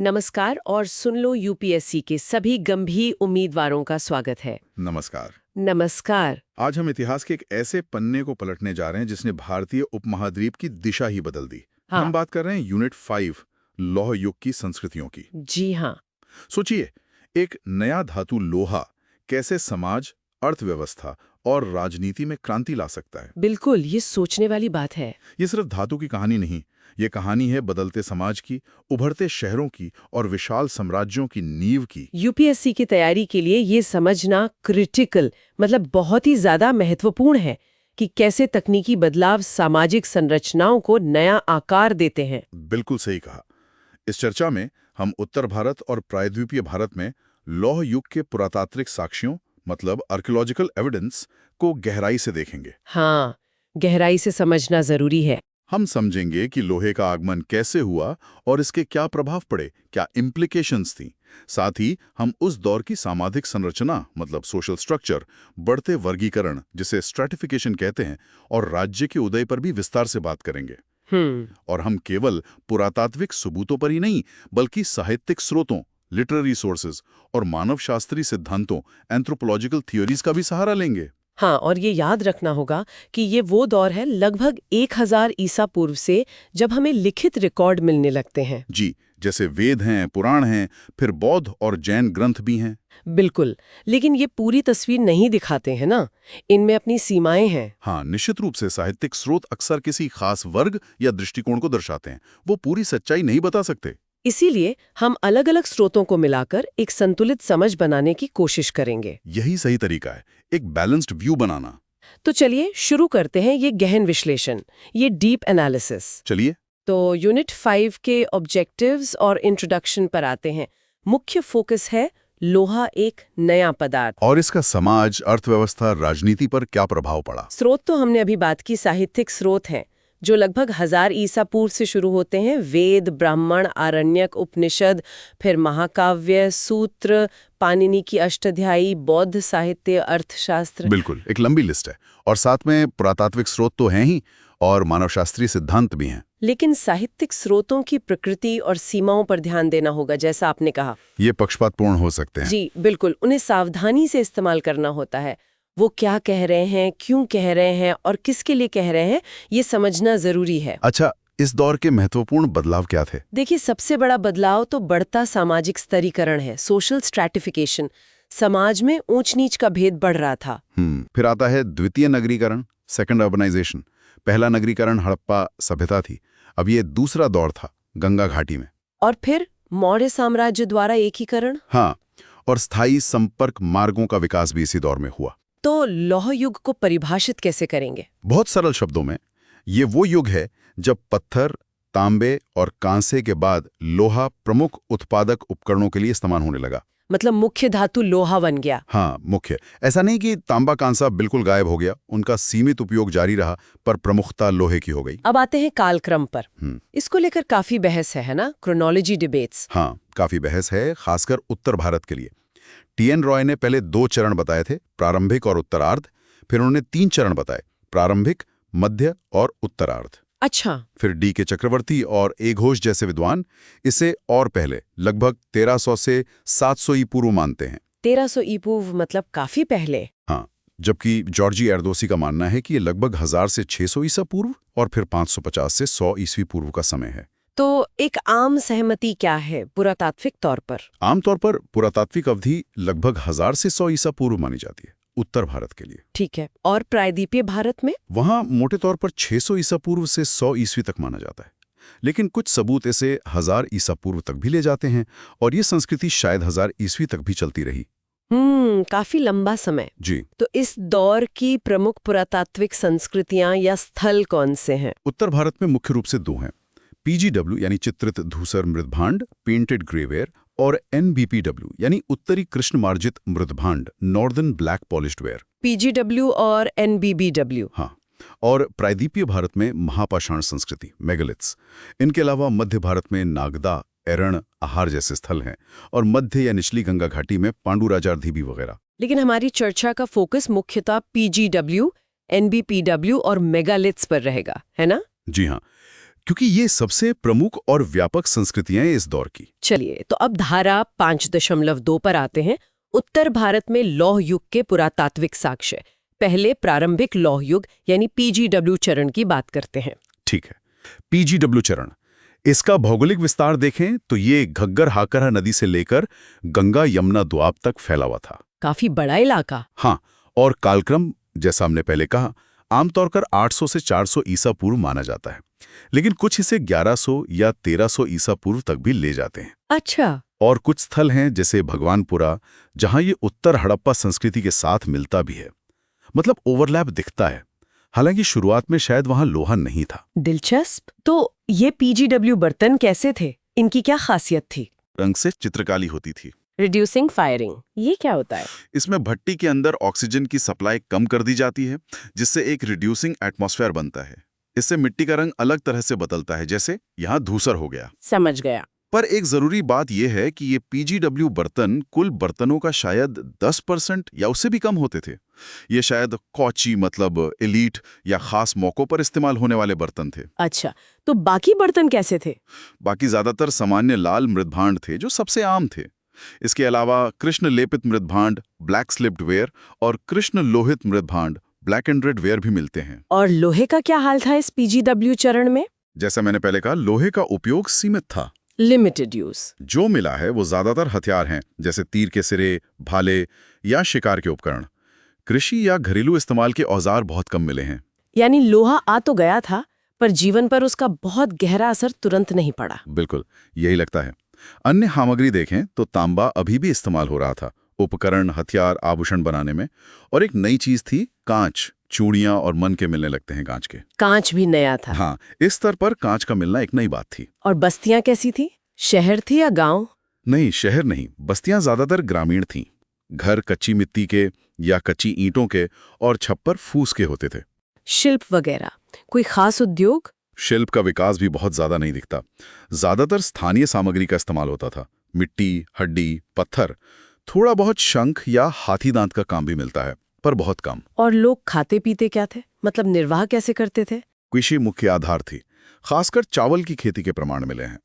नमस्कार और सुन लो यूपीएससी के सभी गंभीर उम्मीदवारों का स्वागत है। नमस्कार। नमस्कार। आज हम इतिहास के एक ऐसे पन्ने को पलटने जा रहे हैं जिसने भारतीय उपमहाद्वीप की दिशा ही बदल दी। हाँ। हम बात कर रहे हैं यूनिट 5 लौह युग की संस्कृतियों की। जी हाँ। सोचिए, एक नया धातु लोहा कैसे समाज, अर्थव्यवस्था और राजनीति में क्रांति ला सकता है। बिल्कुल, ये सोचने वाली बात है। ये सिर्फ धातु की कहानी नहीं, ये कहानी है बदलते समाज की, उभरते शहरों की और विशाल साम्राज्यों की नींव की। यूपीएससी की तैयारी के लिए ये समझना क्रिटिकल, मतलब बहुत ही ज्यादा महत्वपूर्ण है कि कैसे तकनीकी बदलाव सामाजिक संरचनाओं को नया आकार देते हैं। बिल्कुल सही कहा। इस चर्चा में हम उत्तर भारत और प्रायद्वीपीय भारत में लौह युग के पुरातात्विक साक्ष्यों, मतलब आर्कियोलॉजिकल एविडेंस, को गहराई से देखेंगे। हाँ, गहराई से समझना जरूरी है। हम समझेंगे कि लोहे का आगमन कैसे हुआ और इसके क्या प्रभाव पड़े, क्या इम्प्लीकेशंस थी। साथ ही हम उस दौर की सामाजिक संरचना, मतलब सोशल स्ट्रक्चर, बढ़ते वर्गीकरण जिसे स्ट्रैटिफिकेशन कहते हैं, और राज्य के उदय पर भी विस्तार से बात करेंगे। और हम केवल पुरातात्विक सबूतों पर ही नहीं, बल्कि साहित्यिक स्रोतों, लिटरेरी सोर्सेज और मानवशास्त्री सिद्धांतों, एंथ्रोपोलॉजिकल थियोरीज का भी सहारा लेंगे। हाँ, और ये याद रखना होगा कि ये वो दौर है लगभग 1000 ईसा पूर्व से, जब हमें लिखित रिकॉर्ड मिलने लगते हैं। जी, जैसे वेद हैं, पुराण हैं, फिर बौद्ध और जैन ग्रंथ भी हैं। बिल्कुल, लेकिन ये पूरी तस्वीर नहीं दिखाते हैं ना, इनमें अपनी सीमाएं हैं। हाँ, निश्चित रूप से साहित्यिक स्रोत अक्सर किसी खास वर्ग या दृष्टिकोण को दर्शाते हैं, वो पूरी सच्चाई नहीं बता सकते। इसीलिए हम अलग-अलग स्रोतों को मिलाकर एक संतुलित समझ बनाने की कोशिश करेंगे। यही सही तरीका है, एक बैलेंस्ड व्यू बनाना। तो चलिए शुरू करते हैं ये गहन विश्लेषण, ये डीप एनालिसिस। चलिए। तो यूनिट 5 के ऑब्जेक्टिव्स और इंट्रोडक्शन पर आते हैं। मुख्य फोकस है लोहा एक नया पदार्थ, और इसका समाज, अर्थव्यवस्था, राजनीति पर क्या प्रभाव पड़ा। स्रोत तो हमने अभी बात की साहित्यिक स्रोत हैं, जो लगभग 1000 ईसा पूर्व से शुरू होते हैं। वेद, ब्राह्मण, आरण्यक, उपनिषद, फिर महाकाव्य, सूत्र, पाणिनि की अष्टाध्यायी, बौद्ध साहित्य, अर्थशास्त्र। बिल्कुल, एक लंबी लिस्ट है। और साथ में पुरातात्विक स्रोत तो हैं ही, और मानवशास्त्रीय सिद्धांत भी हैं। लेकिन साहित्यिक स्रोतों की प्रकृति और सीमाओं पर ध्यान देना होगा, जैसा आपने कहा। ये पक्षपातपूर्ण हो सकते हैं। जी बिल्कुल, उन्हें सावधानी से इस्तेमाल करना होता है। वो क्या कह रहे हैं, क्यों कह रहे हैं और किसके लिए कह रहे हैं, ये समझना जरूरी है। अच्छा, इस दौर के महत्वपूर्ण बदलाव क्या थे? देखिए, सबसे बड़ा बदलाव तो बढ़ता सामाजिक स्तरीकरण है, सोशल स्ट्रैटिफिकेशन। समाज में ऊंच नीच का भेद बढ़ रहा था। फिर आता है द्वितीय नगरीकरण, सेकंड अर्बनाइजेशन। पहला नगरीकरण हड़प्पा सभ्यता थी, अब ये दूसरा दौर था, गंगा घाटी में। और फिर मौर्य साम्राज्य द्वारा एकीकरण। हाँ, और स्थायी संपर्क मार्गों का विकास भी इसी दौर में हुआ। तो लौह युग को परिभाषित कैसे करेंगे? बहुत सरल शब्दों में, ये वो युग है जब पत्थर, तांबे और कांसे के बाद लोहा प्रमुख उत्पादक उपकरणों के लिए इस्तेमाल होने लगा। मतलब मुख्य धातु लोहा बन गया। हाँ, मुख्य। ऐसा नहीं कि तांबा कांसा बिल्कुल गायब हो गया, उनका सीमित उपयोग जारी रहा, पर प्रमुखता लोहे की हो गई। अब आते हैं कालक्रम पर। इसको लेकर काफी बहस है ना, क्रोनोलॉजी डिबेट्स। हाँ, काफी बहस है, खासकर उत्तर भारत के लिए। टी.एन. रॉय ने पहले 2 चरण बताए थे, प्रारंभिक और उत्तरार्ध। फिर उन्होंने 3 चरण बताए, प्रारंभिक, मध्य और उत्तरार्ध। अच्छा। फिर डी के चक्रवर्ती और ए घोष जैसे विद्वान इसे और पहले, लगभग 1300 से 700 ई पूर्व मानते हैं। 1300 ई पूर्व मतलब काफी पहले। हाँ, जबकि जॉर्जी एर्दोसी का मानना है कि ये लगभग 1000 से 600 ईसा पूर्व और फिर 550 से 100 ईस्वी पूर्व का समय है। तो एक आम सहमति क्या है पुरातात्विक तौर पर? आमतौर पर पुरातात्विक अवधि लगभग 1000 से 100 ईसा पूर्व मानी जाती है उत्तर भारत के लिए। ठीक है, और प्रायद्वीपीय भारत में? वहां मोटे तौर पर 600 ईसा पूर्व से 100 ईस्वी तक माना जाता है, लेकिन कुछ सबूत इसे 1000 ईसा पूर्व तक भी ले जाते हैं, और ये संस्कृति शायद 1000 ईस्वी तक भी चलती रही। काफी लंबा समय। जी। तो इस दौर की प्रमुख पुरातात्विक संस्कृतियां या स्थल कौन से हैं? उत्तर भारत में मुख्य रूप से 2 हैं, पीजीडब्ल्यू यानी चित्रित धूसर मृदभांड, पेंटेड ग्रेवेयर, और एनबीपीडब्ल्यू यानी उत्तरी कृष्ण मार्जित मृदभांड, northern black polished ware. PGW और एनबीबीडब्ल्यू। हाँ, और प्रायद्वीपीय भारत में महापाषाण संस्कृति, मेगालिथ्स। इनके अलावा मध्य भारत में नागदा, एरण, आहार जैसे स्थल हैं, और मध्य या निचली गंगा घाटी में पांडुराजार्धीबी वगैरह। लेकिन हमारी चर्चा का फोकस मुख्यतः पीजीडब्ल्यू, एनबीपीडब्ल्यू और मेगालिथ्स पर रहेगा, है ना? जी हाँ, क्योंकि ये सबसे प्रमुख और व्यापक संस्कृतियां हैं इस दौर की। चलिए, तो अब धारा 5.2 पर आते हैं। उत्तर भारत में लौह युग के पुरातात्विक साक्ष्य, पहले प्रारंभिक लौह युग यानी पीजीडब्ल्यू चरण की बात करते हैं। ठीक है, पीजीडब्ल्यू चरण। इसका भौगोलिक विस्तार देखें तो ये घग्गर हाकरा नदी से लेकर गंगा यमुना दोआब तक फैला हुआ था। काफी बड़ा इलाका। हाँ, और कालक्रम जैसा हमने पहले कहा आमतौर पर 800 से 400 ईसा पूर्व माना जाता है, लेकिन कुछ इसे 1100 या 1300 ईसा पूर्व तक भी ले जाते हैं। अच्छा। और कुछ स्थल हैं जैसे भगवानपुरा, जहां ये उत्तर हड़प्पा संस्कृति के साथ मिलता भी है, मतलब ओवरलैप दिखता है। हालांकि शुरुआत में शायद वहां लोहा नहीं था। दिलचस्प। तो ये पीजीडब्ल्यू बर्तन कैसे थे? इनकी क्या खासियत थी? रंग से चित्रकारी होती थी। रिड्यूसिंग फायरिंग, ये क्या होता है? इसमें भट्टी के अंदर ऑक्सीजन की सप्लाई कम कर दी जाती है, जिससे एक रिड्यूसिंग एटमॉस्फेयर बनता है। इससे मिट्टी का रंग अलग तरह से बदलता है, जैसे यहाँ धूसर हो गया। समझ गया। पर एक जरूरी बात यह है कि ये पीजीडब्ल्यू बर्तन कुल बर्तनों का शायद 10% या उससे भी कम होते थे। ये शायद कौची मतलब एलीट या खास मौकों पर इस्तेमाल होने वाले बर्तन थे। अच्छा, तो बाकी बर्तन कैसे थे? बाकी ज्यादातर सामान्य लाल मृदभांड थे जो सबसे आम थे। इसके अलावा कृष्ण लेपित मृदभांड ब्लैक स्लिप्ड वेयर और कृष्ण लोहित मृदभांड ब्लैक एंड रेड वेयर भी मिलते हैं। और लोहे का क्या हाल था इस पीजीडब्ल्यू चरण में? जैसा मैंने पहले कहा, लोहे का उपयोग सीमित था। Limited use. जो मिला है वो ज्यादातर हथियार हैं, जैसे तीर के सिरे, भाले या शिकार के उपकरण। कृषि या घरेलू इस्तेमाल के औजार बहुत कम मिले हैं। यानी लोहा आ तो गया था, पर जीवन पर उसका बहुत गहरा असर तुरंत नहीं पड़ा। बिल्कुल, यही लगता है। अन्य सामग्री देखें तो तांबा अभी भी इस्तेमाल हो रहा था, उपकरण, हथियार, आभूषण बनाने में। और एक नई चीज थी कांच। चूड़ियां और मन के मिलने लगते हैं कांच के। कांच भी नया था। हाँ, इस स्तर पर कांच का मिलना एक नई बात थी। और बस्तियां कैसी थी? शहर थी या गांव? नहीं, शहर नहीं। बस्तियां ज्यादातर ग्रामीण थीं। घर कच्ची मिट्टी के या कच्ची ईंटों के और छप्पर फूस के होते थे। शिल्प वगैरह कोई खास उद्योग? शिल्प का विकास भी बहुत ज्यादा नहीं दिखता। ज्यादातर स्थानीय सामग्री का इस्तेमाल होता था। मिट्टी, हड्डी, पत्थर, थोड़ा बहुत शंख या हाथी दांत का काम भी मिलता है, पर बहुत कम। और लोग खाते पीते क्या थे? मतलब निर्वाह कैसे करते थे? कृषि मुख्य आधार थी। खासकर चावल की खेती के प्रमाण मिले हैं।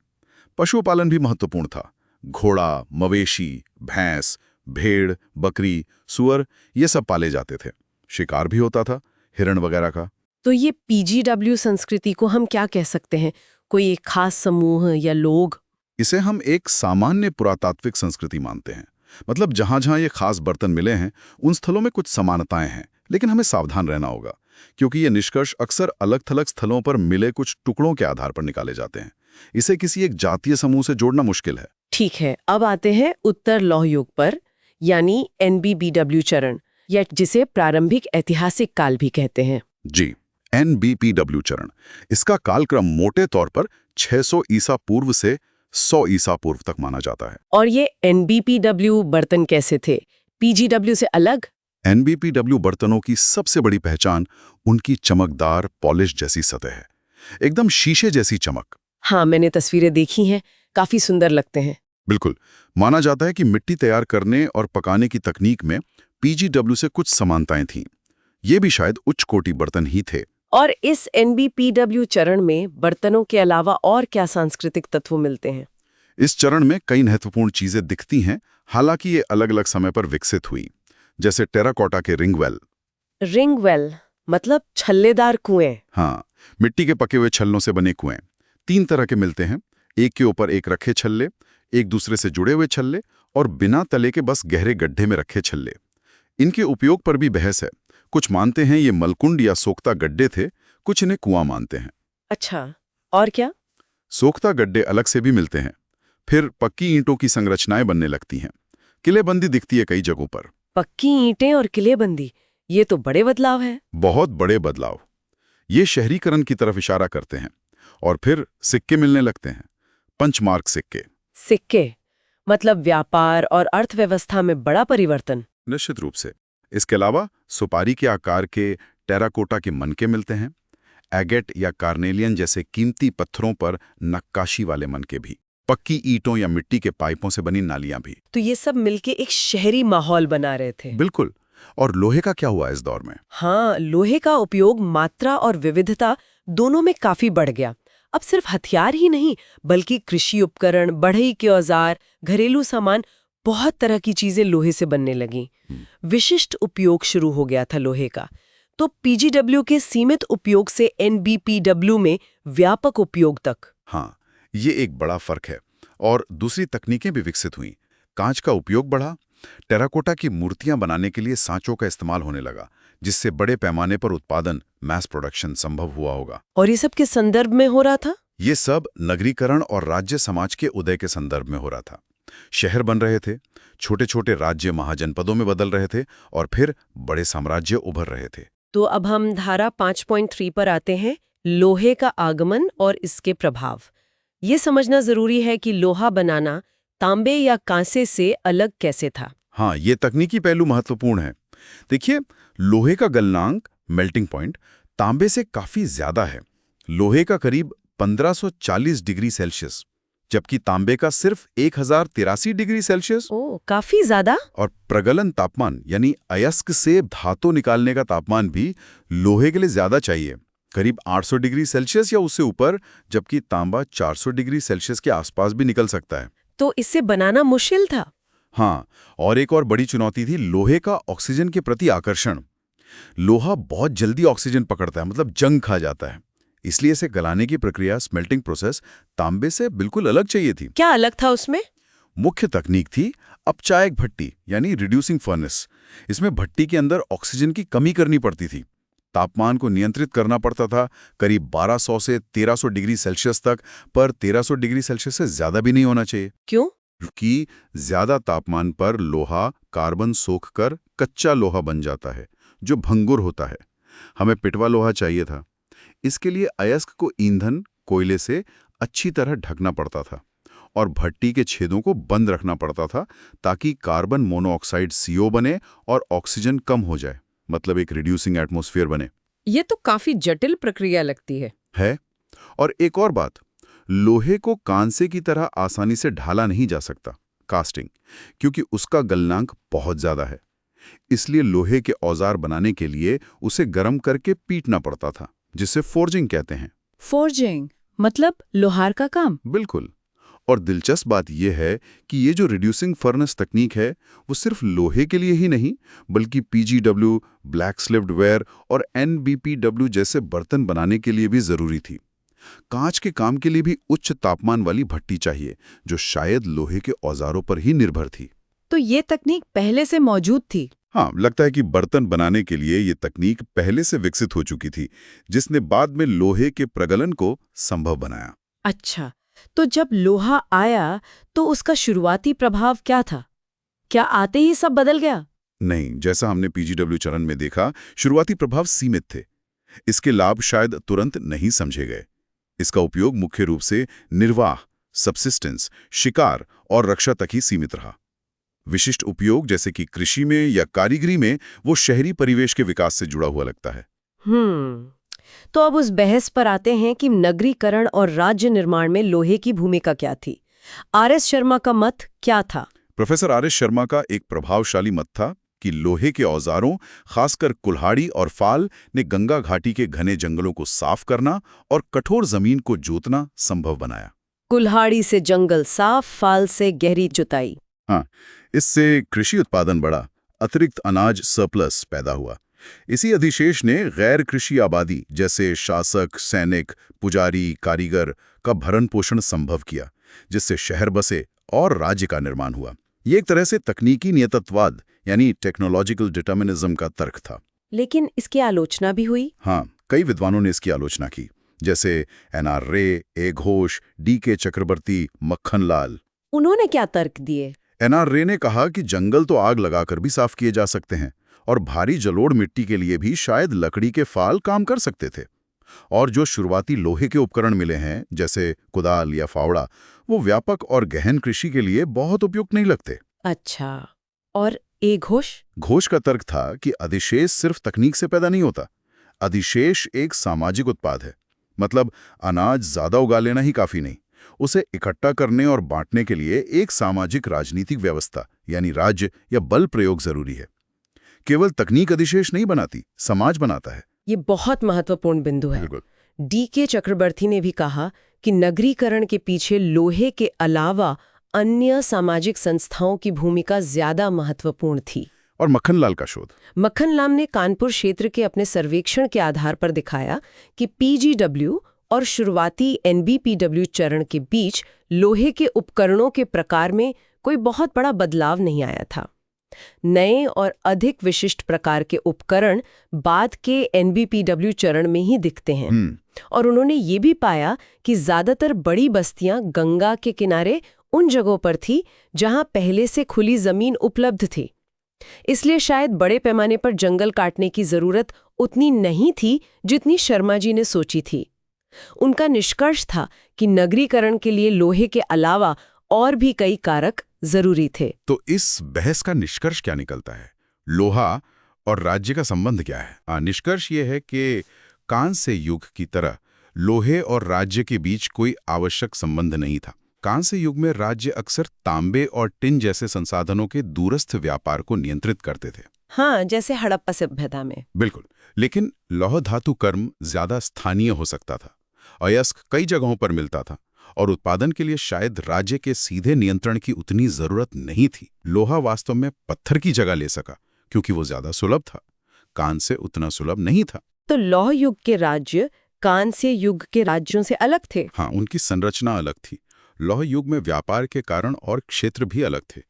पशुपालन भी महत्वपूर्ण था। घोड़ा, मवेशी, भैंस, भेड़, बकरी, सुअर, ये सब पाले जाते थे। शिकार भी होता था, हिरण वगैरह का। तो ये पीजीडब्ल्यू संस्कृति को हम क्या कह सकते हैं? कोई एक खास समूह या लोग? इसे हम एक सामान्य पुरातात्विक संस्कृति मानते हैं। मतलब जहां जहां ये खास बर्तन मिले हैं, उन स्थलों में कुछ समानताएं हैं, लेकिन हमें सावधान रहना होगा, क्योंकि ये निष्कर्ष अक्सर अलग थलग स्थलों पर मिले कुछ टुकड़ों के आधार पर निकाले जाते हैं। इसे किसी एक जातीय समूह से जोड़ना मुश्किल है। ठीक है, अब आते हैं उत्तर लौह युग पर, यानी एनबीपीडब्ल्यू चरण, या जिसे प्रारंभिक ऐतिहासिक काल भी कहते हैं। जी, एनबीपीडब्ल्यू चरण। इसका कालक्रम मोटे तौर पर 600 ईसा पूर्व से 100 ईसा पूर्व तक माना जाता है। और ये एनबीपीडब्ल्यू बर्तन कैसे थे, पीजीडब्ल्यू से अलग? एनबीपीडब्ल्यू बर्तनों की सबसे बड़ी पहचान उनकी चमकदार पॉलिश जैसी सतह है, एकदम शीशे जैसी चमक। हाँ, मैंने तस्वीरें देखी हैं, काफी सुंदर लगते हैं। बिल्कुल। माना जाता है कि मिट्टी तैयार करने और पकाने की तकनीक में पीजीडब्ल्यू से कुछ समानताएं थीं। ये भी शायद उच्च कोटि बर्तन ही थे। और इस एनबीपीडब्ल्यू चरण में बर्तनों के अलावा और क्या सांस्कृतिक तत्व मिलते हैं? इस चरण में कई महत्वपूर्ण चीजें दिखती हैं, हालांकि ये अलग अलग समय पर विकसित हुई, जैसे टेराकोटा के रिंगवेल। रिंगवेल मतलब छल्लेदार कुएं। हाँ, मिट्टी के पके हुए छल्लों से बने कुएं 3 तरह के मिलते हैं। एक के ऊपर एक रखे छल्ले, एक दूसरे से जुड़े हुए छल्ले और बिना तले के बस गहरे गड्ढे में रखे छल्ले। इनके उपयोग पर भी बहस है। कुछ मानते हैं ये मलकुंड या सोख्ता गड्ढे थे, कुछ इन्हें कुआं मानते हैं। अच्छा, और क्या? सोख्ता गड्ढे अलग से भी मिलते हैं। फिर पक्की ईंटों की संरचनाएं बनने लगती हैं। किलेबंदी दिखती है कई जगहों पर। पक्की ईंटें और किलेबंदी, ये तो बड़े बदलाव है। बहुत बड़े बदलाव। ये शहरीकरण की तरफ इशारा करते हैं। और फिर सिक्के मिलने लगते हैं, पंचमार्क सिक्के। सिक्के मतलब व्यापार और अर्थव्यवस्था में बड़ा परिवर्तन। निश्चित रूप से। इसके अलावा सुपारी के आकार के टेराकोटा के मनके मिलते हैं। एगेट या कार्नेलियन जैसे कीमती पत्थरों पर नक्काशी वाले मनके भी। पक्की ईंटों या मिट्टी के पाइपों से बनी नालियां भी। तो ये सब मिलके एक शहरी माहौल बना रहे थे। बिल्कुल। और लोहे का क्या हुआ इस दौर में? हाँ, लोहे का उपयोग मात्रा और विविधता दोनों में काफी बढ़ गया। अब सिर्फ हथियार ही नहीं बल्कि कृषि उपकरण, बढ़ई के औजार, घरेलू सामान, बहुत तरह की चीजें लोहे से बनने लगीं। विशिष्ट उपयोग शुरू हो गया था लोहे का। तो पीजीडब्ल्यू के सीमित उपयोग से एनबीपीडब्ल्यू में व्यापक उपयोग तक। हाँ, ये एक बड़ा फर्क है। और दूसरी तकनीकें भी विकसित हुईं। कांच का उपयोग बढ़ा, टेराकोटा की मूर्तियां बनाने के लिए सांचों का इस्तेमाल होने लगा, जिससे बड़े पैमाने पर उत्पादन, मैस प्रोडक्शन संभव हुआ होगा। और ये सब के संदर्भ में हो रहा था? ये सब नगरीकरण और राज्य समाज के उदय के संदर्भ में हो रहा था। शहर बन रहे थे, छोटे छोटे राज्य महाजनपदों में बदल रहे थे और फिर बड़े साम्राज्य उभर रहे थे। तो अब हम धारा 5.3 पर आते हैं, लोहे का आगमन और इसके प्रभाव। ये समझना जरूरी है कि लोहा बनाना तांबे या कांसे से अलग कैसे था। हाँ, ये तकनीकी पहलू महत्वपूर्ण है। देखिए, लोहे का गलनांक, मेल्टिंग पॉइंट, तांबे से काफी ज्यादा है। लोहे का करीब 1540 डिग्री सेल्सियस, जबकि तांबे का सिर्फ 1083 डिग्री सेल्सियस। ओह, काफी ज्यादा। और प्रगलन तापमान यानी अयस्क से धातु निकालने का तापमान भी लोहे के लिए ज्यादा चाहिए, करीब 800 डिग्री सेल्सियस या उससे ऊपर, जबकि तांबा 400 डिग्री सेल्सियस के आसपास भी निकल सकता है। तो इसे बनाना मुश्किल था। हाँ, और एक और बड़ी चुनौती थी लोहे का ऑक्सीजन के प्रति आकर्षण। लोहा बहुत जल्दी ऑक्सीजन पकड़ता है, मतलब जंग खा जाता है। इसलिए इसे गलाने की प्रक्रिया, स्मेल्टिंग प्रोसेस, तांबे से बिल्कुल अलग चाहिए थी। क्या अलग था उसमें? मुख्य तकनीक थी अपचायक भट्टी यानी रिड्यूसिंग फर्नेस। इसमें भट्टी के अंदर ऑक्सीजन की कमी करनी पड़ती थी। तापमान को नियंत्रित करना पड़ता था, करीब 1200 से 1300 डिग्री सेल्सियस तक, पर 1300 डिग्री सेल्सियस से ज्यादा भी नहीं होना चाहिए। क्यों? क्योंकि ज्यादा तापमान पर लोहा कार्बन सोखकर कच्चा लोहा बन जाता है, जो भंगुर होता है। हमें पिटवा लोहा चाहिए था। इसके लिए अयस्क को ईंधन, कोयले से अच्छी तरह ढकना पड़ता था और भट्टी के छेदों को बंद रखना पड़ता था, ताकि कार्बन मोनोऑक्साइड CO बने और ऑक्सीजन कम हो जाए, मतलब एक रिड्यूसिंग एटमॉस्फेयर बने। ये तो काफी जटिल प्रक्रिया लगती है। और एक और बात, लोहे को कांसे की तरह आसानी से ढाला नहीं जा सकता, कास्टिंग, क्योंकि उसका गलनांक बहुत ज्यादा है। इसलिए लोहे के औजार बनाने के लिए उसे गर्म करके पीटना पड़ता था, जिसे फोर्जिंग कहते हैं। फोर्जिंग मतलब लोहार का काम? बिल्कुल। और दिलचस्प बात यह है कि ये जो रिड्यूसिंग फर्नेस तकनीक है, वो सिर्फ लोहे के लिए ही नहीं, बल्कि पीजीडब्ल्यू, ब्लैक स्लिव्ड वेयर और एनबीपीडब्ल्यू जैसे बर्तन बनाने के लिए भी जरूरी थी। कांच के काम के लिए भी उच्च तापमान वाली भट्टी चाहिए, जो शायद लोहे के औजारों पर ही निर्भर थी। तो ये तकनीक पहले से मौजूद थी? हाँ, लगता है कि बर्तन बनाने के लिए ये तकनीक पहले से विकसित हो चुकी थी, जिसने बाद में लोहे के प्रगलन को संभव बनाया। अच्छा, तो जब लोहा आया तो उसका शुरुआती प्रभाव क्या था? क्या आते ही सब बदल गया? नहीं, जैसा हमने पीजीडब्ल्यू चरण में देखा, शुरुआती प्रभाव सीमित थे। इसके लाभ शायद तुरंत नहीं समझे गए। इसका उपयोग मुख्य रूप से निर्वाह, सबसिस्टेंस, शिकार और रक्षा तक ही सीमित रहा। विशिष्ट उपयोग जैसे कि कृषि में या कारीगरी में वो शहरी परिवेश के विकास से जुड़ा हुआ लगता है। तो अब उस बहस पर आते हैं कि नगरीकरण और राज्य निर्माण में लोहे की भूमिका क्या थी। आरएस शर्मा का मत क्या था? प्रोफेसर आरएस शर्मा का एक प्रभावशाली मत था कि लोहे के औजारों, खासकर कुल्हाड़ी और फाल, ने गंगा घाटी के घने जंगलों को साफ करना और कठोर जमीन को जोतना संभव बनाया। कुल्हाड़ी से जंगल साफ, फाल से गहरी जुताई। हाँ, इससे कृषि उत्पादन बढ़ा, अतिरिक्त अनाज सरप्लस पैदा हुआ। इसी अधिशेष ने गैर कृषि आबादी जैसे शासक, सैनिक, पुजारी, कारीगर का भरण पोषण संभव किया, जिससे शहर बसे और राज्य का निर्माण हुआ। ये एक तरह से तकनीकी नियतत्ववाद यानी टेक्नोलॉजिकल डिटर्मिनिज्म का तर्क था। लेकिन इसकी आलोचना भी हुई। हाँ, कई विद्वानों ने इसकी आलोचना की, जैसे एनआर रे, ए घोष, DK चक्रवर्ती, मक्खन लाल। उन्होंने क्या तर्क दिए? एनआर रे ने कहा कि जंगल तो आग लगाकर भी साफ किए जा सकते हैं और भारी जलोढ़ मिट्टी के लिए भी शायद लकड़ी के फाल काम कर सकते थे। और जो शुरुआती लोहे के उपकरण मिले हैं, जैसे कुदाल या फावड़ा, वो व्यापक और गहन कृषि के लिए बहुत उपयुक्त नहीं लगते। अच्छा, और ए घोष? घोष का तर्क था कि अधिशेष सिर्फ तकनीक से पैदा नहीं होता। अधिशेष एक सामाजिक उत्पाद है, मतलब अनाज ज्यादा उगा लेना ही काफी नहीं, उसे इकट्ठा करने और बांटने के लिए एक सामाजिक राजनीतिक व्यवस्था यानी राज्य या बल प्रयोग जरूरी है। केवल तकनीक अधिशेष नहीं बनाती, समाज बनाता है। ये बहुत महत्वपूर्ण बिंदु है। बिल्कुल। D.K. चक्रवर्ती ने भी कहा कि नगरीकरण के पीछे लोहे के अलावा अन्य सामाजिक संस्थाओं की भूमिका ज्यादा महत्वपूर्ण थी। और मक्खनलाल का शोध? मक्खनलाल ने कानपुर क्षेत्र के अपने सर्वेक्षण के आधार पर दिखाया कि PGW और शुरुआती NBPW चरण के बीच लोहे के उपकरणों के प्रकार में कोई बहुत बड़ा बदलाव नहीं आया था। नए और अधिक विशिष्ट प्रकार के उपकरण बाद के NBPW चरण में ही दिखते हैं। और उन्होंने ये भी पाया कि ज्यादातर बड़ी बस्तियां गंगा के किनारे उन जगहों पर थी जहां पहले से खुली जमीन उपलब्ध थी। इसलिए शायद बड़े पैमाने पर जंगल काटने की जरूरत उतनी नहीं थी जितनी शर्मा जी ने सोची थी। उनका निष्कर्ष था कि नगरीकरण के लिए लोहे के अलावा और भी कई कारक जरूरी थे। तो इस बहस का निष्कर्ष क्या निकलता है? लोहा और राज्य का संबंध क्या है? निष्कर्ष ये है कि कांस्य युग की तरह लोहे और राज्य के बीच कोई आवश्यक संबंध नहीं था। कांस्य युग में राज्य अक्सर तांबे और टिन जैसे संसाधनों के दूरस्थ व्यापार को नियंत्रित करते थे। हाँ, जैसे हड़प्पा सभ्यता में। बिल्कुल। लेकिन लौह धातु कर्म ज्यादा स्थानीय हो सकता था, अयस्क कई जगहों पर मिलता था और उत्पादन के लिए शायद राज्य के सीधे नियंत्रण की उतनी जरूरत नहीं थी। लोहा वास्तव में पत्थर की जगह ले सका क्योंकि वो ज्यादा सुलभ था, कांस्य उतना सुलभ नहीं था। तो लौह युग के राज्य कांस्य युग के राज्यों से अलग थे। हाँ, उनकी संरचना अलग थी। लौह युग में व्यापार के कारण और क्षेत्र भी अलग थे।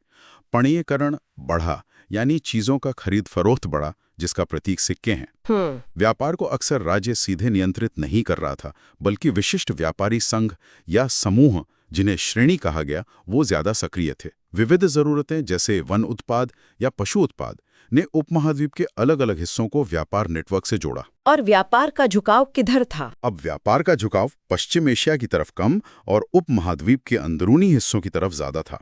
पणीयकरण बढ़ा, यानी चीजों का खरीद फरोख्त बढ़ा, जिसका प्रतीक सिक्के हैं। व्यापार को अक्सर राज्य सीधे नियंत्रित नहीं कर रहा था, बल्कि विशिष्ट व्यापारी संघ या समूह, जिन्हें श्रेणी कहा गया, वो ज्यादा सक्रिय थे। विविध जरूरतें जैसे वन उत्पाद या पशु उत्पाद ने उपमहाद्वीप के अलग अलग हिस्सों को व्यापार नेटवर्क से जोड़ा। और व्यापार का झुकाव किधर था? अब व्यापार का झुकाव पश्चिम एशिया की तरफ कम और उपमहाद्वीप के अंदरूनी हिस्सों की तरफ ज्यादा था।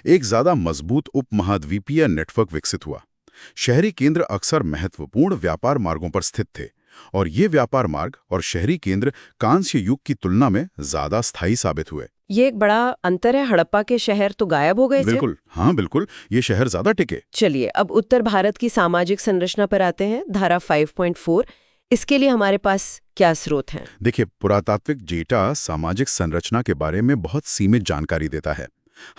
एक ज्यादा मजबूत उपमहाद्वीपीय नेटवर्क विकसित हुआ। शहरी केंद्र अक्सर महत्वपूर्ण व्यापार मार्गों पर स्थित थे और ये व्यापार मार्ग और शहरी केंद्र कांस्य युग की तुलना में ज्यादा स्थायी साबित हुए। ये एक बड़ा अंतर है। हड़प्पा के शहर तो गायब हो गए थे। बिल्कुल, हाँ बिल्कुल, ये शहर ज्यादा टिके। चलिए अब उत्तर भारत की सामाजिक संरचना पर आते हैं। धारा 5.4, इसके लिए हमारे पास क्या स्रोत हैं? देखिए, पुरातात्विक डेटा सामाजिक संरचना के बारे में बहुत सीमित जानकारी देता है।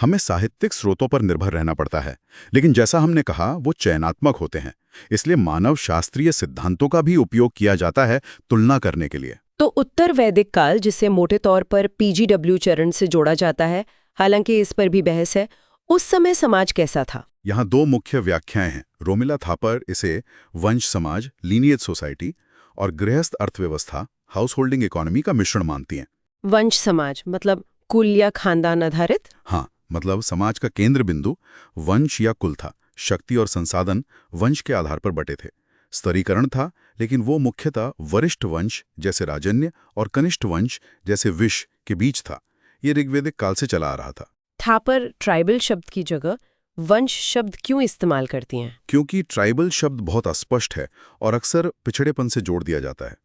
हमें साहित्यिक स्रोतों पर निर्भर रहना पड़ता है, लेकिन जैसा हमने कहा वो चयनात्मक होते हैं, इसलिए मानव शास्त्रीय सिद्धांतों का भी उपयोग किया जाता है तुलना करने के लिए। तो उत्तर वैदिक काल, जिसे मोटे तौर पर PGW चरण से जोड़ा जाता है, हालांकि इस पर भी बहस है, उस समय समाज कैसा था? यहाँ दो मुख्य व्याख्याएं हैं। रोमिला थापर इसे वंश समाज, लीनिएज सोसाइटी, और गृहस्थ अर्थव्यवस्था, हाउस होल्डिंग इकोनॉमी का मिश्रण मानती हैं। वंश समाज मतलब कुल या खानदान आधारित? हाँ, मतलब समाज का केंद्र बिंदु वंश या कुल था। शक्ति और संसाधन वंश के आधार पर बटे थे। स्तरीकरण था, लेकिन वो मुख्यतः वरिष्ठ वंश जैसे राजन्य और कनिष्ठ वंश जैसे विश के बीच था। ये ऋग्वेदिक काल से चला आ रहा था। थापर ट्राइबल शब्द की जगह वंश शब्द क्यों इस्तेमाल करती हैं? क्योंकि ट्राइबल शब्द बहुत अस्पष्ट है और अक्सर पिछड़ेपन से जोड़ दिया जाता है।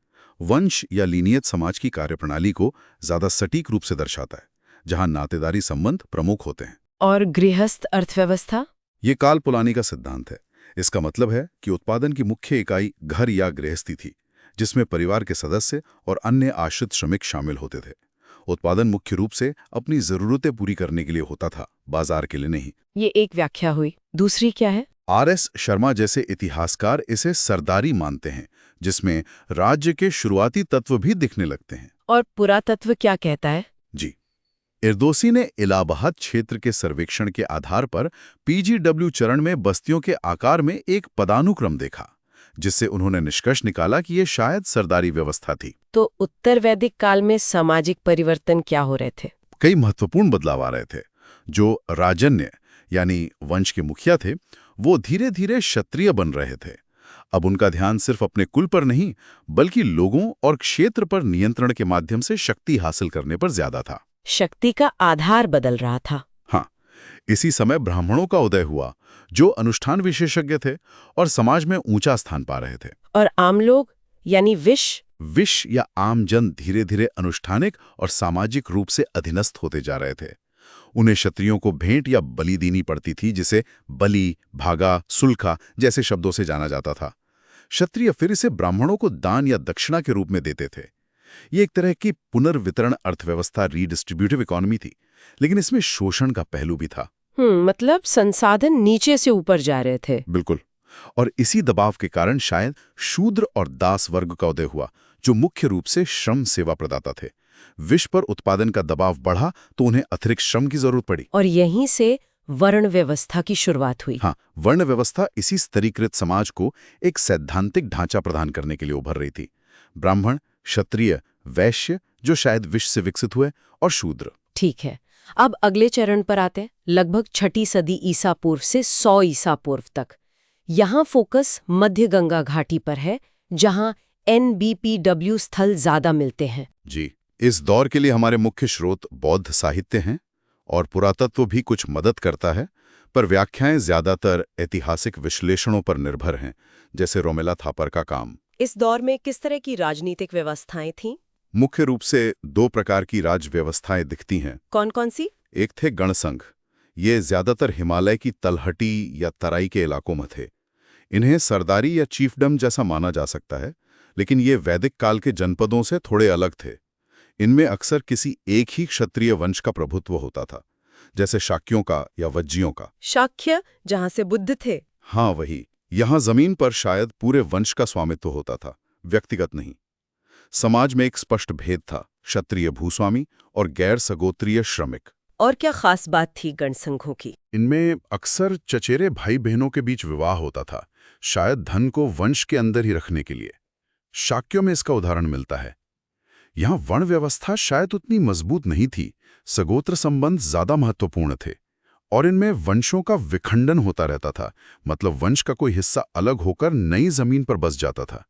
वंश या लीनियत समाज की कार्यप्रणाली को ज्यादा सटीक रूप से दर्शाता है, जहां नातेदारी संबंध प्रमुख होते हैं। और गृहस्थ अर्थव्यवस्था? ये काल पुलानी का सिद्धांत है। इसका मतलब है कि उत्पादन की मुख्य इकाई घर या गृहस्थी थी, जिसमें परिवार के सदस्य और अन्य आश्रित श्रमिक शामिल होते थे। उत्पादन मुख्य रूप से अपनी जरूरतें पूरी करने के लिए होता था, बाजार के लिए नहीं। ये एक व्याख्या हुई। दूसरी क्या है? RS शर्मा जैसे इतिहासकार इसे सरदारी मानते हैं, जिसमें राज्य के शुरुआती तत्व भी दिखने लगते हैं। और पुरातत्व क्या कहता है? जी, इरदोसी ने इलाहाबाद क्षेत्र के सर्वेक्षण के आधार पर PGW चरण में बस्तियों के आकार में एक पदानुक्रम देखा, जिससे उन्होंने निष्कर्ष निकाला कि ये शायद सरदारी व्यवस्था थी। तो उत्तर वैदिक काल में सामाजिक परिवर्तन क्या हो रहे थे? कई महत्वपूर्ण बदलाव आ रहे थे। जो राजन्य यानी वंश के मुखिया थे, वो धीरे धीरे क्षत्रिय बन रहे थे। अब उनका ध्यान सिर्फ अपने कुल पर नहीं, बल्कि लोगों और क्षेत्र पर नियंत्रण के माध्यम से शक्ति हासिल करने पर ज्यादा था। शक्ति का आधार बदल रहा था। हाँ, इसी समय ब्राह्मणों का उदय हुआ, जो अनुष्ठान विशेषज्ञ थे और समाज में ऊंचा स्थान पा रहे थे। और आम लोग यानी विश या आम जन धीरे धीरे अनुष्ठानिक और सामाजिक रूप से अधीनस्थ होते जा रहे थे। उन्हें क्षत्रियों को भेंट या बलि देनी पड़ती थी, जिसे बलि, भागा, सुल्खा जैसे शब्दों से जाना जाता था। क्षत्रिय फिर इसे ब्राह्मणों को दान या दक्षिणा के रूप में देते थे। ये एक तरह की पुनर्वितरण अर्थव्यवस्था, रीडिस्ट्रीब्यूटिव इकोनॉमी थी, लेकिन इसमें शोषण का पहलू भी था। मतलब संसाधन नीचे से ऊपर जा रहे थे। बिल्कुल। और इसी दबाव के कारण शायद शूद्र और दास वर्ग का उदय हुआ, जो मुख्य रूप से श्रम सेवा प्रदाता थे। विश्व पर उत्पादन का दबाव बढ़ा तो उन्हें अतिरिक्त श्रम की जरूरत पड़ी। और यहीं से वर्ण व्यवस्था की शुरुआत हुई। हाँ, वर्ण व्यवस्था इसी स्तरीकृत समाज को एक सैद्धांतिक ढांचा प्रदान करने के लिए उभर रही थी। ब्राह्मण, क्षत्रिय, वैश्य, जो शायद विश्व से विकसित हुए, और शूद्र। ठीक है, अब अगले चरण पर आते हैं, लगभग 6ठी सदी ईसा पूर्व से 100 ईसा पूर्व तक। यहाँ फोकस मध्य गंगा घाटी पर है, जहाँ NBPW स्थल ज्यादा मिलते हैं। जी, इस दौर के लिए हमारे मुख्य स्रोत बौद्ध साहित्य हैं, और पुरातत्व भी कुछ मदद करता है, पर व्याख्याएं ज्यादातर ऐतिहासिक विश्लेषणों पर निर्भर हैं, जैसे रोमेला थापर का काम। इस दौर में किस तरह की राजनीतिक व्यवस्थाएं थीं? मुख्य रूप से 2 प्रकार की राज व्यवस्थाएं दिखती हैं। कौन कौन सी? एक थे गणसंघ। ये ज्यादातर हिमालय की तलहटी या तराई के इलाकों में थे। इन्हें सरदारी या चीफडम जैसा माना जा सकता है, लेकिन ये वैदिक काल के जनपदों से थोड़े अलग थे। इनमें अक्सर किसी एक ही क्षत्रिय वंश का प्रभुत्व होता था, जैसे शाक्यों का या वज्जियों का। शाक्य, जहां से बुद्ध थे। हाँ, वही। यहाँ जमीन पर शायद पूरे वंश का स्वामित्व होता था, व्यक्तिगत नहीं। समाज में एक स्पष्ट भेद था, क्षत्रिय भूस्वामी और गैर सगोत्रीय श्रमिक। और क्या खास बात थी गणसंघों की? इनमें अक्सर चचेरे भाई बहनों के बीच विवाह होता था, शायद धन को वंश के अंदर ही रखने के लिए। शाक्यों में इसका उदाहरण मिलता है। यहाँ वर्ण व्यवस्था शायद उतनी मजबूत नहीं थी, सगोत्र संबंध ज्यादा महत्वपूर्ण थे, और इनमें वंशों का विखंडन होता रहता था, मतलब वंश का कोई हिस्सा अलग होकर नई जमीन पर बस जाता था।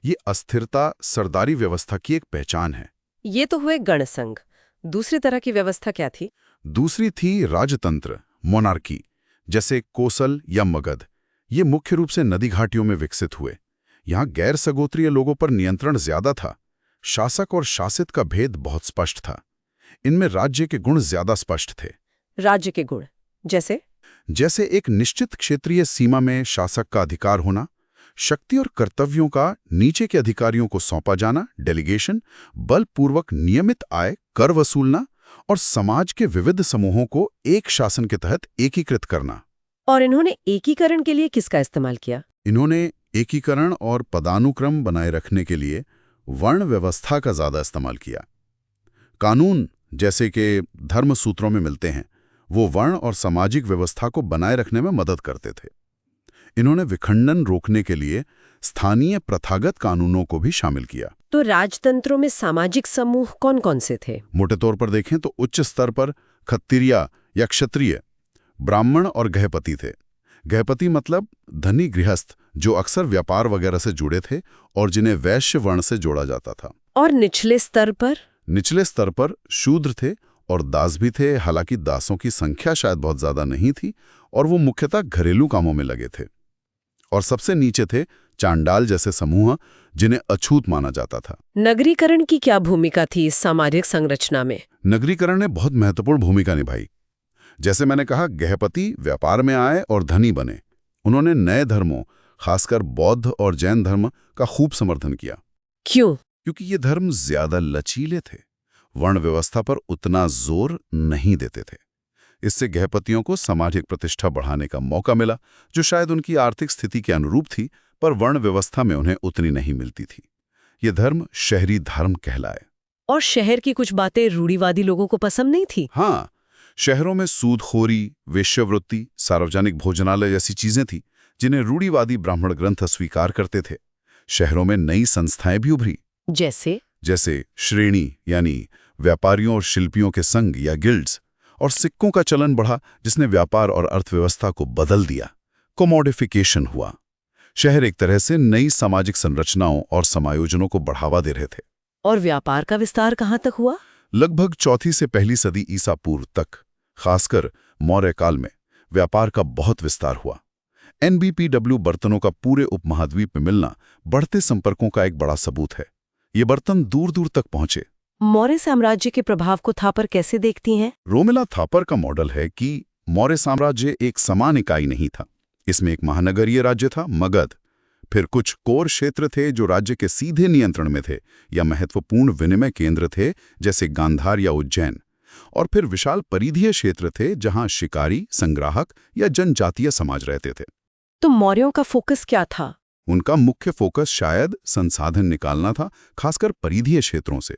ये अस्थिरता सरदारी व्यवस्था की एक पहचान है। ये तो हुए गणसंघ। दूसरी तरह की व्यवस्था क्या थी? दूसरी थी राजतंत्र, मोनार्की, जैसे कोसल या मगध। ये मुख्य रूप से नदी घाटियों में विकसित हुए। यहाँ गैर सगोत्रीय लोगों पर नियंत्रण ज्यादा था। शासक और शासित का भेद बहुत स्पष्ट था। इनमें राज्य के गुण ज्यादा स्पष्ट थे। राज्य के गुण जैसे एक निश्चित क्षेत्रीय सीमा में शासक का अधिकार होना, शक्ति और कर्तव्यों का नीचे के अधिकारियों को सौंपा जाना, डेलीगेशन, बलपूर्वक नियमित आय, कर वसूलना, और समाज के विविध समूहों को एक शासन के तहत एकीकृत करना। और इन्होंने एकीकरण के लिए किसका इस्तेमाल किया? इन्होंने एकीकरण और पदानुक्रम बनाए रखने के लिए वर्ण व्यवस्था का ज्यादा इस्तेमाल किया। कानून, जैसे कि धर्म सूत्रों में मिलते हैं, वो वर्ण और सामाजिक व्यवस्था को बनाए रखने में मदद करते थे। इन्होंने विखंडन रोकने के लिए स्थानीय प्रथागत कानूनों को भी शामिल किया। तो राजतंत्रों में सामाजिक समूह कौन कौन से थे? मोटे तौर पर देखें तो उच्च स्तर पर खत्तिरिया या क्षत्रिय, ब्राह्मण और गृहपति थे। गृहपति मतलब धनी गृहस्थ, जो अक्सर व्यापार वगैरह से जुड़े थे और जिन्हें वैश्य वर्ण से जोड़ा जाता था। और निचले स्तर पर? निचले स्तर पर शूद्र थे और दास भी थे, हालांकि दासों की संख्या शायद बहुत ज्यादा नहीं थी और वो मुख्यतः घरेलू कामों में लगे थे। और सबसे नीचे थे चांडाल जैसे समूह, जिन्हें अछूत माना जाता था। नगरीकरण की क्या भूमिका थी इस सामाजिक संरचना में? नगरीकरण ने बहुत महत्वपूर्ण भूमिका निभाई। जैसे मैंने कहा, गृहपति व्यापार में आए और धनी बने। उन्होंने नए धर्मों, खासकर बौद्ध और जैन धर्म का खूब समर्थन किया। क्यों? क्योंकि ये धर्म ज्यादा लचीले थे, वर्ण व्यवस्था पर उतना जोर नहीं देते थे। इससे गृहपतियों को सामाजिक प्रतिष्ठा बढ़ाने का मौका मिला, जो शायद उनकी आर्थिक स्थिति के अनुरूप थी, पर वर्ण व्यवस्था में उन्हें उतनी नहीं मिलती थी। ये धर्म शहरी धर्म कहलाए। और शहर की कुछ बातें रूढ़िवादी लोगों को पसंद नहीं थी। हाँ, शहरों में सूदखोरी, वेश्यावृत्ति, सार्वजनिक भोजनालय जैसी चीजें थी, जिन्हें रूढ़िवादी ब्राह्मण ग्रंथ स्वीकार करते थे। शहरों में नई संस्थाएं भी उभरी, जैसे श्रेणी यानी व्यापारियों और शिल्पियों के संघ या गिल्ड्स, और सिक्कों का चलन बढ़ा, जिसने व्यापार और अर्थव्यवस्था को बदल दिया। कोमोडिफिकेशन हुआ। शहर एक तरह से नई सामाजिक संरचनाओं और समायोजनों को बढ़ावा दे रहे थे। और व्यापार का विस्तार कहाँ तक हुआ? लगभग 4वीं से 1ली सदी ईसा पूर्व तक, खासकर मौर्य काल में व्यापार का बहुत विस्तार हुआ। NBPW बर्तनों का पूरे उपमहाद्वीप में मिलना बढ़ते संपर्कों का एक बड़ा सबूत है। ये बर्तन दूर दूर तक पहुंचे। मौर्य साम्राज्य के प्रभाव को थापर कैसे देखती हैं? रोमेला थापर का मॉडल है कि मौर्य साम्राज्य एक समान इकाई नहीं था। इसमें एक महानगरीय राज्य था, मगध, फिर कुछ कोर क्षेत्र थे जो राज्य के सीधे नियंत्रण में थे या महत्वपूर्ण विनिमय केंद्र थे, जैसे गांधार या उज्जैन। और फिर विशाल परिधीय क्षेत्र थे जहां शिकारी, संग्राहक या जनजातीय समाज रहते थे। तो मौर्यों का फोकस क्या था? उनका मुख्य फोकस शायद संसाधन निकालना था, खासकर परिधीय क्षेत्रों से।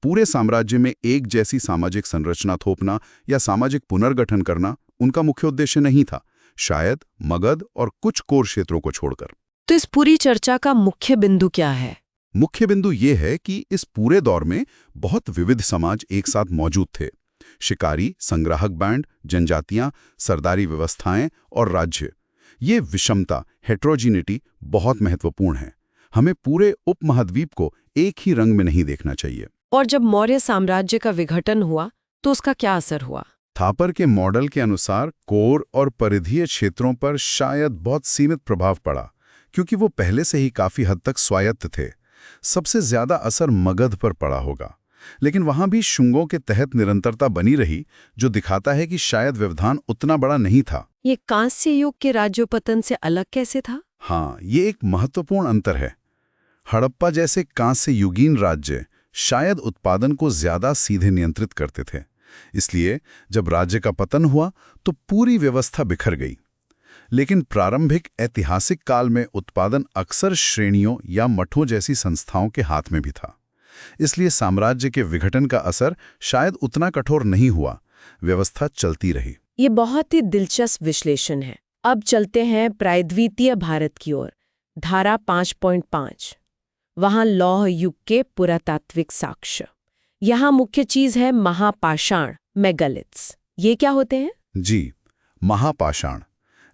पूरे साम्राज्य में एक जैसी सामाजिक संरचना थोपना या सामाजिक पुनर्गठन करना उनका मुख्य उद्देश्य नहीं था, शायद मगध और कुछ कोर क्षेत्रों को छोड़कर। तो इस पूरी चर्चा का मुख्य बिंदु क्या है? मुख्य बिंदु ये है कि इस पूरे दौर में बहुत विविध समाज एक साथ मौजूद थे। शिकारी, संग्राहक बैंड, जनजातियां, सरदारी व्यवस्थाएं और राज्य। ये विषमता, हेट्रोजिनिटी बहुत महत्वपूर्ण है। हमें पूरे उपमहाद्वीप को एक ही रंग में नहीं देखना चाहिए। और जब मौर्य साम्राज्य का विघटन हुआ तो उसका क्या असर हुआ? थापर के मॉडल के अनुसार कोर और परिधीय क्षेत्रों पर शायद बहुत सीमित प्रभाव पड़ा, क्योंकि वो पहले से ही काफी हद तक स्वायत्त थे। सबसे ज्यादा असर मगध पर पड़ा होगा, लेकिन वहां भी शुंगों के तहत निरंतरता बनी रही, जो दिखाता है कि शायद व्यवधान उतना बड़ा नहीं था। ये कांस्य युग के राज्योपतन से अलग कैसे था? हाँ, ये एक महत्वपूर्ण अंतर है। हड़प्पा जैसे कांस्य युगीन राज्य शायद उत्पादन को ज्यादा सीधे नियंत्रित करते थे, इसलिए जब राज्य का पतन हुआ तो पूरी व्यवस्था बिखर गई। लेकिन प्रारंभिक ऐतिहासिक काल में उत्पादन अक्सर श्रेणियों या मठों जैसी संस्थाओं के हाथ में भी था, इसलिए साम्राज्य के विघटन का असर शायद उतना कठोर नहीं हुआ, व्यवस्था चलती रही। ये बहुत ही दिलचस्प विश्लेषण है। अब चलते हैं प्रायद्वीतीय भारत की ओर। धारा 5.5, वहां लौह युग के पुरातात्विक साक्ष्य। यहाँ मुख्य चीज है महापाषाण, मेगालिथ्स। ये क्या होते हैं? जी, महापाषाण।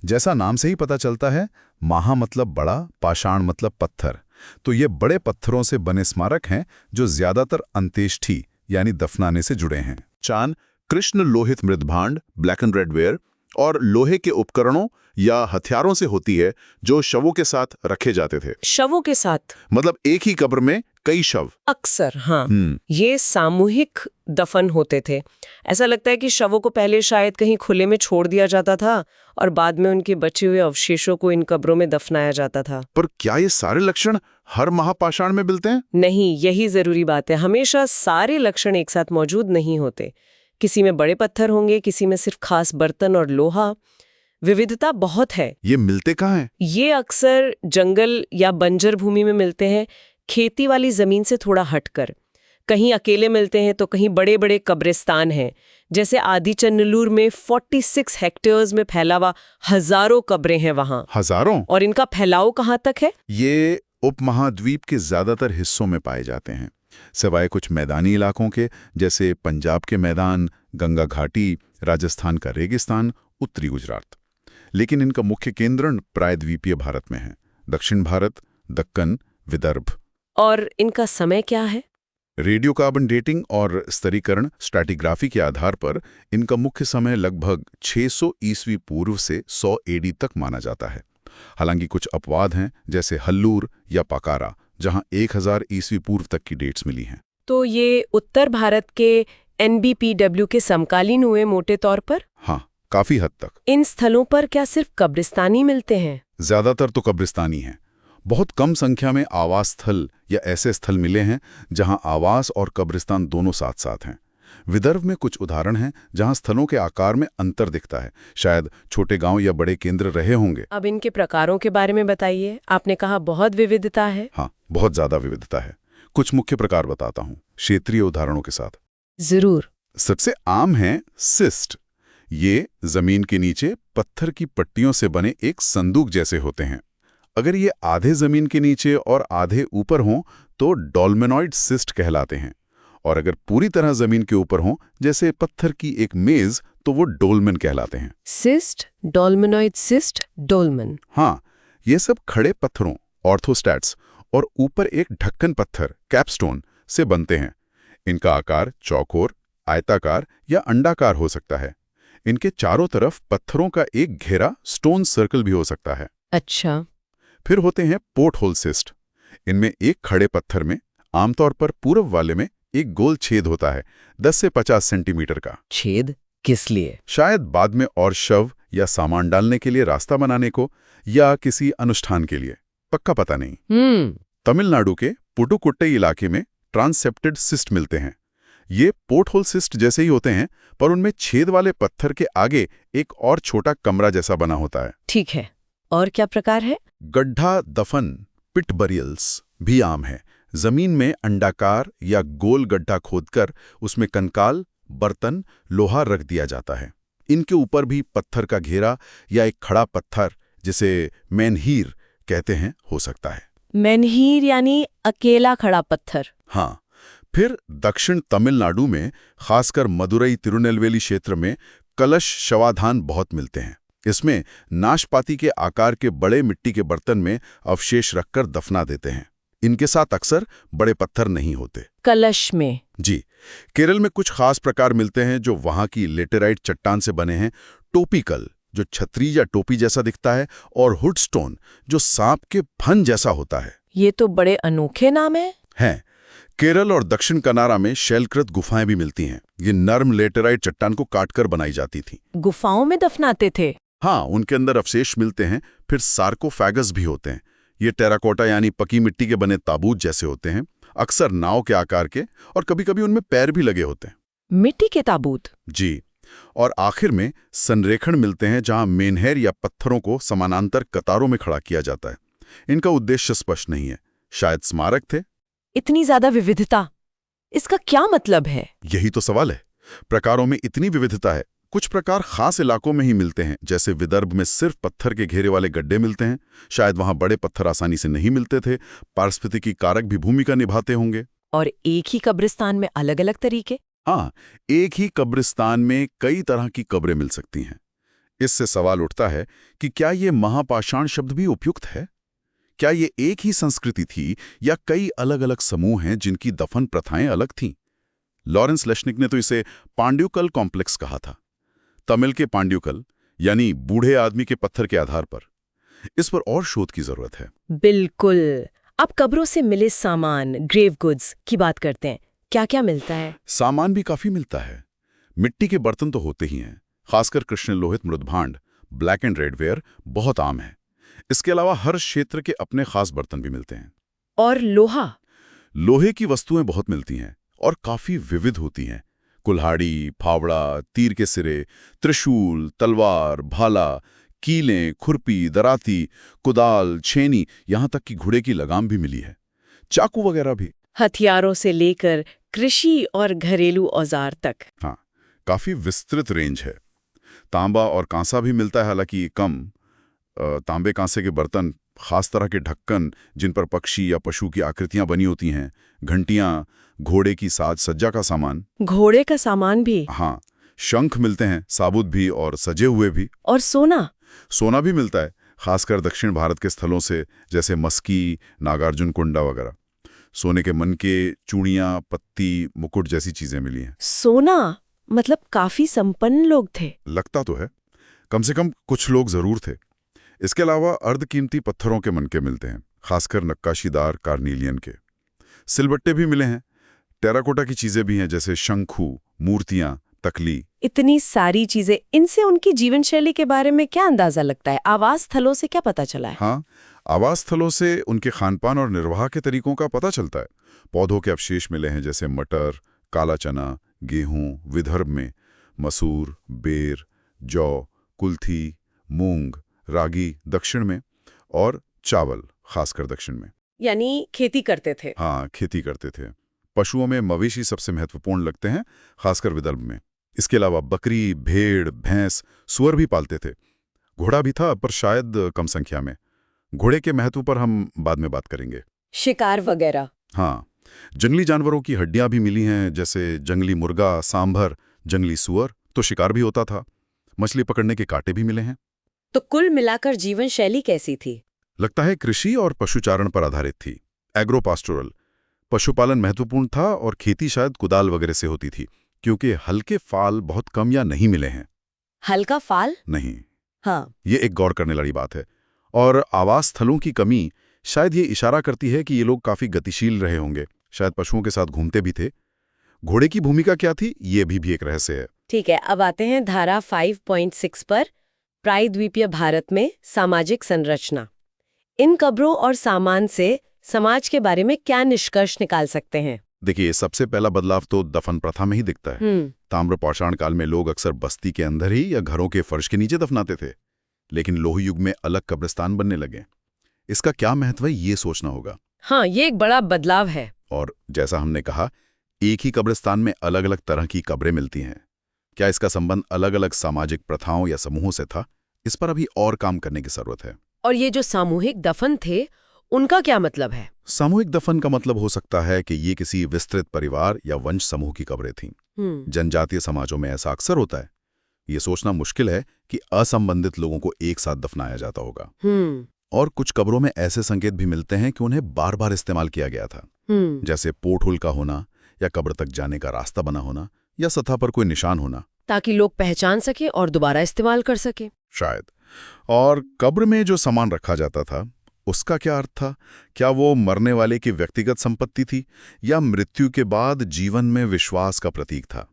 जैसा नाम से ही पता चलता है, महा मतलब बड़ा, पाषाण मतलब पत्थर। तो ये बड़े पत्थरों से बने स्मारक हैं जो ज्यादातर अंत्येष्टि यानी दफनाने से जुड़े हैं। चान, कृष्ण लोहित मृदभांड, ब्लैक एंड रेड वेयर और लोहे के उपकरणों या हथियारों से होती है, जो शवों के साथ रखे जाते थे। शवों के साथ मतलब एक ही कब्र में कई शव। अक्सर हाँ, ये सामूहिक दफन होते थे। ऐसा लगता है कि शवों को पहले शायद कहीं खुले में छोड़ दिया जाता था और बाद में उनके बचे हुए अवशेषों को इन कब्रों में दफनाया जाता था। पर क्या ये सारे लक्षण हर महापाषाण में मिलते हैं? नहीं, यही जरूरी बात है। हमेशा सारे लक्षण एक साथ मौजूद नहीं होते। किसी में बड़े पत्थर होंगे, किसी में सिर्फ खास बर्तन और लोहा। विविधता बहुत है। ये मिलते कहाँ हैं? ये अक्सर जंगल या बंजर भूमि में मिलते हैं, खेती वाली जमीन से थोड़ा हटकर। कहीं अकेले मिलते हैं तो कहीं बड़े बड़े कब्रिस्तान हैं। जैसे आदि चन्नलूर में 46 हेक्टेयर्स में फैला हुआ हजारों कब्रें हैं वहां। हजारों? और इनका फैलाव कहाँ तक है? ये उपमहाद्वीप के ज्यादातर हिस्सों में पाए जाते हैं, सिवाय कुछ मैदानी इलाकों के, जैसे पंजाब के मैदान, गंगा घाटी, राजस्थान का रेगिस्तान, उत्तरी गुजरात। लेकिन इनका मुख्य केंद्रण प्रायद्वीपीय भारत में है, दक्षिण भारत, दक्कन, विदर्भ। और इनका समय क्या है? रेडियो कार्बन डेटिंग और स्तरीकरण स्ट्रैटिग्राफी के आधार पर इनका मुख्य समय लगभग 600 ईस्वी पूर्व से 100 एडी तक माना जाता है। हालांकि कुछ अपवाद हैं, जैसे हल्लूर या पकारा, जहां 1000 ईस्वी पूर्व तक की डेट्स मिली हैं। तो ये उत्तर भारत के NBPW के समकालीन हुए मोटे तौर पर? हाँ, काफी हद तक। इन स्थलों पर क्या सिर्फ कब्रिस्तानी मिलते हैं? ज्यादातर तो कब्रिस्तानी हैं। बहुत कम संख्या में आवास स्थल या ऐसे स्थल मिले हैं जहां आवास और कब्रिस्तान दोनों साथ साथ हैं। विदर्भ में कुछ उदाहरण हैं जहां स्थलों के आकार में अंतर दिखता है, शायद छोटे गांव या बड़े केंद्र रहे होंगे। अब इनके प्रकारों के बारे में बताइए। आपने कहा बहुत विविधता है। हाँ, बहुत ज्यादा विविधता है। कुछ मुख्य प्रकार बताता हूँ, क्षेत्रीय उदाहरणों के साथ। जरूर। सबसे आम है सिस्ट। ये जमीन के नीचे पत्थर की पट्टियों से बने एक संदूक जैसे होते हैं। अगर ये आधे जमीन के नीचे और आधे ऊपर हों तो डोलमेनॉइड सिस्ट कहलाते हैं, और अगर पूरी तरह जमीन के ऊपर हों, जैसे पत्थर की एक मेज, तो वो डोलमेन कहलाते हैं। Cist, dolmenoid cist, dolmen. हाँ, ये सब खड़े पत्थरों, ऑर्थोस्टैट्स, और ऊपर एक ढक्कन पत्थर, कैपस्टोन, से बनते हैं। इनका आकार चौकोर, आयताकार या अंडाकार हो सकता है। इनके चारों तरफ पत्थरों का एक घेरा, स्टोन सर्कल भी हो सकता है। अच्छा। फिर होते हैं पोर्ट होल सिस्ट। इनमें एक खड़े पत्थर में, आमतौर पर पूरब वाले में, एक गोल छेद होता है, 10 से 50 सेंटीमीटर का। छेद किस लिए? शायद बाद में और शव या सामान डालने के लिए, रास्ता बनाने को, या किसी अनुष्ठान के लिए। पक्का पता नहीं। हम्म। तमिलनाडु के पुडुकोट्टई इलाके में ट्रांससेप्टेड सिस्ट मिलते हैं। ये पोर्ट होल सिस्ट जैसे ही होते हैं, पर उनमें छेद वाले पत्थर के आगे एक और छोटा कमरा जैसा बना होता है। ठीक है, और क्या प्रकार है? गड्ढा दफन पिट बरियल्स भी आम है। जमीन में अंडाकार या गोल गड्ढा खोदकर उसमें कंकाल, बर्तन, लोहा रख दिया जाता है। इनके ऊपर भी पत्थर का घेरा या एक खड़ा पत्थर, जिसे मेनहीर कहते हैं, हो सकता है। मेनहीर यानी अकेला खड़ा पत्थर। हाँ। फिर दक्षिण तमिलनाडु में, खासकर मदुरई तिरुनेलवेली क्षेत्र में, कलश शवाधान बहुत मिलते हैं। इसमें नाशपाती के आकार के बड़े मिट्टी के बर्तन में अवशेष रखकर दफना देते हैं। इनके साथ अक्सर बड़े पत्थर नहीं होते। कलश में? जी। केरल में कुछ खास प्रकार मिलते हैं जो वहां की लेटेराइट चट्टान से बने हैं। टोपीकल, जो छतरी या टोपी जैसा दिखता है, और हुड स्टोन, जो सांप के फन जैसा होता है। ये तो बड़े अनोखे नाम हैं। केरल और दक्षिण कनारा में शैलकृत गुफाएं भी मिलती हैं। ये नर्म लेटेराइट चट्टान को काटकर बनाई जाती थी। गुफाओं में दफनाते थे? हाँ, उनके अंदर अवशेष मिलते हैं। फिर सार्कोफेगस भी होते हैं। ये टेराकोटा यानी पकी मिट्टी के बने ताबूत जैसे होते हैं, अक्सर नाव के आकार के, और कभी-कभी उनमें पैर भी लगे होते हैं। मिट्टी के ताबूत? जी। और आखिर में संरेखण मिलते हैं, जहां मेनहर या पत्थरों को समानांतर कतारों में खड़ा किया जाता है। इनका उद्देश्य स्पष्ट नहीं है, शायद स्मारक थे। इतनी ज्यादा विविधता, इसका क्या मतलब है? यही तो सवाल है। प्रकारों में इतनी विविधता है। कुछ प्रकार खास इलाकों में ही मिलते हैं, जैसे विदर्भ में सिर्फ पत्थर के घेरे वाले गड्ढे मिलते हैं। शायद वहां बड़े पत्थर आसानी से नहीं मिलते थे। पारिस्थितिकी कारक भी भूमिका निभाते होंगे। और एक ही कब्रिस्तान में अलग अलग तरीके? हाँ, एक ही कब्रिस्तान में कई तरह की कब्रें मिल सकती हैं। इससे सवाल उठता है कि क्या ये महापाषाण शब्द भी उपयुक्त है? क्या ये एक ही संस्कृति थी या कई अलग अलग समूह हैं जिनकी दफन प्रथाएं अलग थीं? लॉरेंस लेशनिक ने तो इसे पांड्युकल कॉम्प्लेक्स कहा था। तमिल के पांड्युकल यानी बूढ़े आदमी के पत्थर के आधार पर। इस पर और शोध की जरूरत है। बिल्कुल। अब कब्रों से मिले सामान, ग्रेव गुड्स की बात करते हैं। क्या क्या मिलता है? सामान भी काफी मिलता है। मिट्टी के बर्तन तो होते ही हैं, खासकर कृष्ण लोहित मृदभांड, ब्लैक एंड रेड वेयर बहुत आम है। इसके अलावा हर क्षेत्र के अपने खास बर्तन भी मिलते हैं। और लोहा? लोहे की वस्तुएं बहुत मिलती हैं और काफी विविध होती हैं। कुल्हाड़ी, फावड़ा, तीर के सिरे, त्रिशूल, तलवार, भाला, कीलें, खुरपी, दराती, कुदाल, छेनी, यहां तक कि घोड़े की लगाम भी मिली है। चाकू वगैरह भी। हथियारों से लेकर कृषि और घरेलू औजार तक। हाँ, काफी विस्तृत रेंज है। तांबा और कांसा भी मिलता है, हालांकि कम। तांबे कांसे के बर्तन, खास तरह के ढक्कन जिन पर पक्षी या पशु की आकृतियां बनी होती हैं, घंटियां, घोड़े की साज सज्जा का सामान। घोड़े का सामान भी? हाँ, शंख मिलते हैं, साबुत भी और सजे हुए भी। और सोना? सोना भी मिलता है, खासकर दक्षिण भारत के स्थलों से, जैसे मस्की, नागार्जुन कुंडा वगैरह। सोने के मनके, चूड़ियां, पत्ती, मुकुट जैसी चीजें मिली हैं। सोना मतलब काफी संपन्न लोग थे। लगता तो है, कम से कम कुछ लोग जरूर थे। इसके अलावा अर्धकीमती पत्थरों के मनके मिलते हैं, खासकर नक्काशीदार कार्नीलियन के। सिलबट्टे भी मिले हैं। टेराकोटा की चीजें भी हैं, जैसे शंखू, मूर्तियां, तकली। इतनी सारी चीजें, इनसे उनकी जीवन शैली के बारे में क्या अंदाजा लगता है? आवास स्थलों से क्या पता चला है? हाँ, आवास स्थलों से उनके खानपान और निर्वाह के तरीकों का पता चलता है। पौधों के अवशेष मिले हैं, जैसे मटर, काला चना, गेहूं विदर्भ में, मसूर, बेर, जौ, कुल्थी, मूंग, रागी दक्षिण में, और चावल खासकर दक्षिण में। यानी खेती करते थे। हाँ, खेती करते थे। पशुओं में मवेशी सबसे महत्वपूर्ण लगते हैं, खासकर विदर्भ में। इसके अलावा बकरी, भेड़, भैंस, सुअर भी पालते थे। घोड़ा भी था, पर शायद कम संख्या में। घोड़े के महत्व पर हम बाद में बात करेंगे। शिकार वगैरह? हाँ, जंगली जानवरों की हड्डियां भी मिली हैं, जैसे जंगली मुर्गा, सांभर, जंगली सुअर। तो शिकार भी होता था। मछली पकड़ने के कांटे भी मिले हैं। तो कुल मिलाकर जीवन शैली कैसी थी? लगता है कृषि और पशुचारण पर आधारित थी। Agro pastoral. पशुपालन महत्वपूर्ण था और खेती शायद कुदाल वगैरह से होती थी, क्योंकि हल्के फाल बहुत कम या नहीं मिले हैं। हल्का फाल? नहीं। हाँ, ये एक गौर करने वाली बात है। और आवास स्थलों की कमी शायद ये इशारा करती है कि ये लोग काफी गतिशील रहे होंगे, शायद पशुओं के साथ घूमते भी थे। घोड़े की भूमिका क्या थी, ये भी एक रहस्य है। ठीक है, अब आते हैं धारा 5.6 पर, प्रायद्वीपीय भारत में सामाजिक संरचना। इन कब्रों और सामान से समाज के बारे में क्या निष्कर्ष निकाल सकते हैं? देखिए, सबसे पहला बदलाव तो दफन प्रथा में ही दिखता है। ताम्र पाषाण काल में लोग अक्सर बस्ती के अंदर ही या घरों के फर्श के नीचे दफनाते थे, लेकिन लोह युग में अलग कब्रिस्तान बनने लगे। इसका क्या महत्व है, ये सोचना होगा। हाँ, ये एक बड़ा बदलाव है। और जैसा हमने कहा, एक ही कब्रिस्तान में अलग अलग तरह की कब्रें मिलती हैं। क्या इसका संबंध अलग अलग सामाजिक प्रथाओं या समूहों से था? इस पर अभी और काम करने की जरूरत है। और ये जो सामूहिक दफन थे, उनका क्या मतलब है? सामूहिक दफन का मतलब हो सकता है कि ये किसी विस्तृत परिवार या वंश समूह की कब्रें थीं। जनजातीय समाजों में ऐसा अक्सर होता है। ये सोचना मुश्किल है कि असंबंधित लोगों को एक साथ दफनाया जाता होगा। और कुछ कब्रों में ऐसे संकेत भी मिलते हैं कि उन्हें बार बार इस्तेमाल किया गया था, जैसे पोर्ट होल का होना, या कब्र तक जाने का रास्ता बना होना, या सतह पर कोई निशान होना, ताकि लोग पहचान सके और दोबारा इस्तेमाल कर सके। शायद। और कब्र में जो सामान रखा जाता था, उसका क्या अर्थ था? क्या वो मरने वाले की व्यक्तिगत संपत्ति थी, या मृत्यु के बाद जीवन में विश्वास का प्रतीक था?